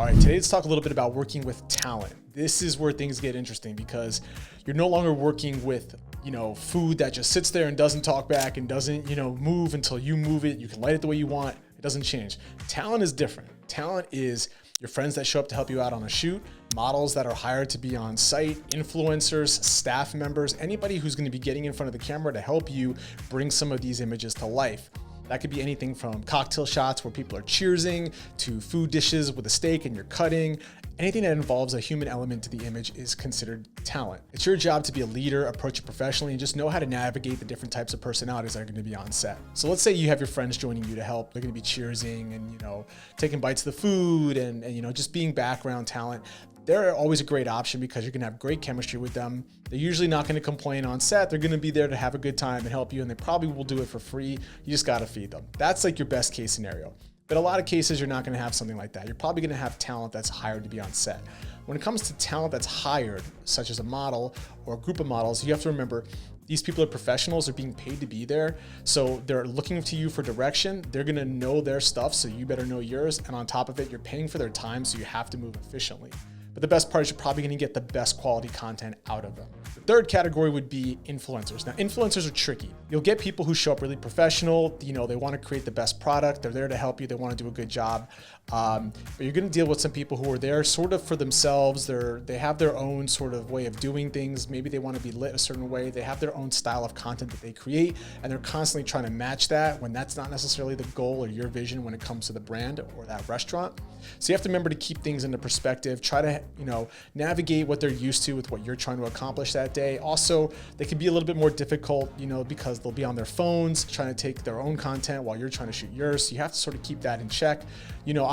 right, today let's talk a little bit about working with talent. This is where things get interesting because you're no longer working with, food that just sits there and doesn't talk back and doesn't, move until you move it. You can light it the way you want. It doesn't change. Talent is different. Talent is your friends that show up to help you out on a shoot, models that are hired to be on site, influencers, staff members, anybody who's going to be getting in front of the camera to help you bring some of these images to life. That could be anything from cocktail shots where people are cheersing to food dishes with a steak and you're cutting. Anything that involves a human element to the image is considered talent. It's your job to be a leader, approach it professionally, and just know how to navigate the different types of personalities that are going to be on set. So let's say you have your friends joining you to help. They're going to be cheersing and, taking bites of the food and just being background talent. They're always a great option because you're going to have great chemistry with them. They're usually not going to complain on set. They're going to be there to have a good time and help you, and they probably will do it for free. You just got to feed them. That's like your best case scenario. But a lot of cases, you're not going to have something like that. You're probably going to have talent that's hired to be on set. When it comes to talent that's hired, such as a model or a group of models, you have to remember these people are professionals. They're being paid to be there. So they're looking to you for direction. They're going to know their stuff, so you better know yours. And on top of it, you're paying for their time, so you have to move efficiently. But the best part is you're probably going to get the best quality content out of them. The third category would be influencers. Now, influencers are tricky. You'll get people who show up really professional. They want to create the best product. They're there to help you. They want to do a good job. But you're going to deal with some people who are there sort of for themselves. They have their own sort of way of doing things. Maybe they want to be lit a certain way. They have their own style of content that they create, and they're constantly trying to match that when that's not necessarily the goal or your vision when it comes to the brand or that restaurant. So you have to remember to keep things into perspective. Try to, navigate what they're used to with what you're trying to accomplish that day. Also, they can be a little bit more difficult, because they'll be on their phones trying to take their own content while you're trying to shoot yours. So you have to sort of keep that in check.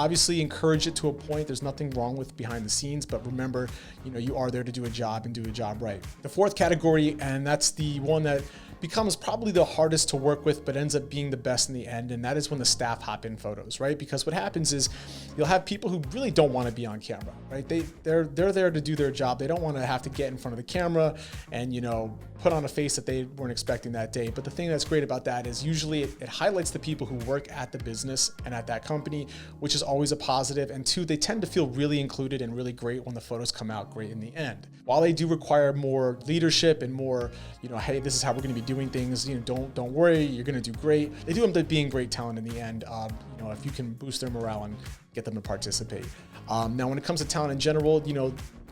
Obviously encourage it to a point. There's nothing wrong with behind the scenes, but remember, you are there to do a job and do a job right. The fourth category, and that's the one that becomes probably the hardest to work with, but ends up being the best in the end. And that is when the staff hop in photos, right? Because what happens is you'll have people who really don't want to be on camera, right? They're there to do their job. They don't want to have to get in front of the camera and, put on a face that they weren't expecting that day. But the thing that's great about that is usually it highlights the people who work at the business and at that company, which is always a positive. And two, they tend to feel really included and really great when the photos come out great in the end. While they do require more leadership and more, hey, this is how we're going to be doing things. Don't worry, you're going to do great. They do end up being great talent in the end. If you can boost their morale and get them to participate. Now, when it comes to talent in general,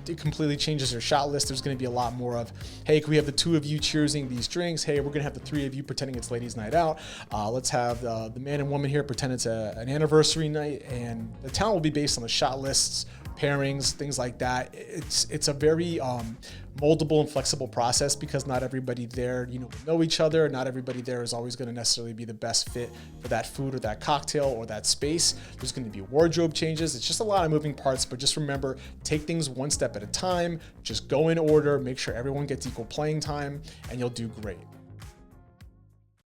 it completely changes your shot list. There's going to be a lot more of, hey, can we have the two of you cheersing these drinks? Hey, we're going to have the three of you pretending it's ladies' night out. Let's have the man and woman here pretend it's an anniversary night. And the talent will be based on the shot lists, pairings, things like that. It's a very moldable and flexible process because not everybody there, will know each other. Not everybody there is always going to necessarily be the best fit for that food or that cocktail or that space. There's going to be wardrobe changes. It's just a lot of moving parts, but just remember, take things one step at a time. Just go in order, make sure everyone gets equal playing time, and you'll do great.